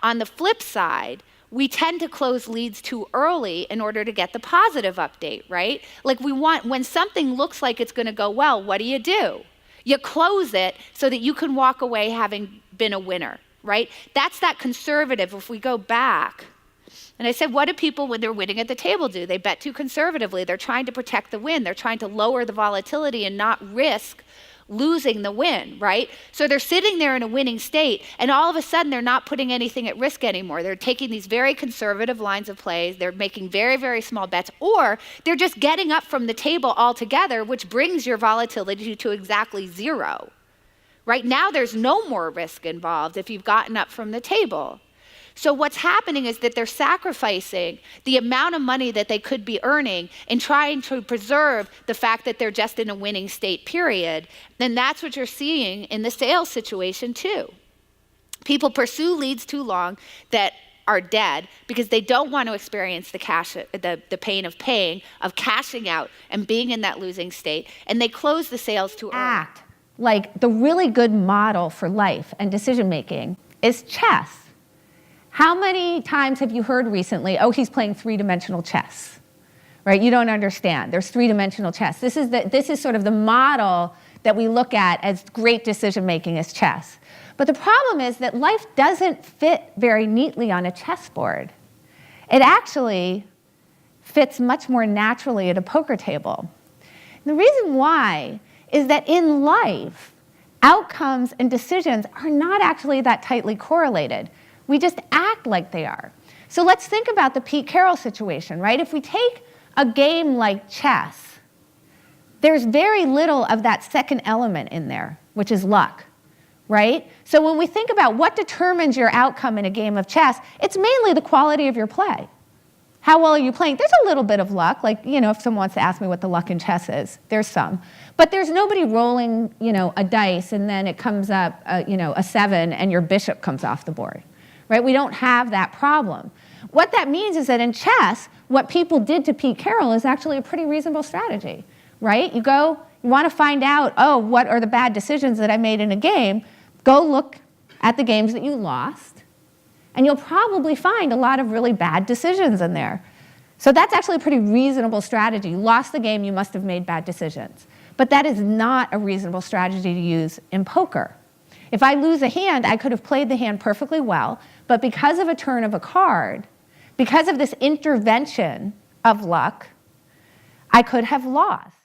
On the flip side, we tend to close leads too early in order to get the positive update, right? Like when something looks like it's going to go well, what do? You close it so that you can walk away having been a winner, right? That's that conservative. If we go back, and I said, what do people when they're winning at the table do? They bet too conservatively. They're trying to protect the win. They're trying to lower the volatility and not risk losing the win, right? So they're sitting there in a winning state, and all of a sudden they're not putting anything at risk anymore. They're taking these very conservative lines of plays. They're making very, very small bets, or they're just getting up from the table altogether, which brings your volatility to exactly zero. Right now, there's no more risk involved if you've gotten up from the table. So what's happening is that they're sacrificing the amount of money that they could be earning in trying to preserve the fact that they're just in a winning state, period. And that's what you're seeing in the sales situation too. People pursue leads too long that are dead because they don't want to experience the pain of paying, of cashing out and being in that losing state, and they close the sales too early. Like the really good model for life and decision making is chess. How many times have you heard recently, oh, he's playing three-dimensional chess, right? You don't understand. There's three-dimensional chess. This is sort of the model that we look at as great decision-making as chess. But the problem is that life doesn't fit very neatly on a chessboard. It actually fits much more naturally at a poker table. And the reason why is that in life, outcomes and decisions are not actually that tightly correlated. We just act like they are. So let's think about the Pete Carroll situation, right? If we take a game like chess, there's very little of that second element in there, which is luck, right? So when we think about what determines your outcome in a game of chess, it's mainly the quality of your play. How well are you playing? There's a little bit of luck. Like, if someone wants to ask me what the luck in chess is, there's some. But there's nobody rolling, a dice and then it comes up, a 7 and your bishop comes off the board. Right? We don't have that problem. What that means is that in chess, what people did to Pete Carroll is actually a pretty reasonable strategy, right? You want to find out, oh, what are the bad decisions that I made in a game? Go look at the games that you lost, and you'll probably find a lot of really bad decisions in there. So that's actually a pretty reasonable strategy. You lost the game, you must have made bad decisions. But that is not a reasonable strategy to use in poker. If I lose a hand, I could have played the hand perfectly well, but because of a turn of a card, because of this intervention of luck, I could have lost.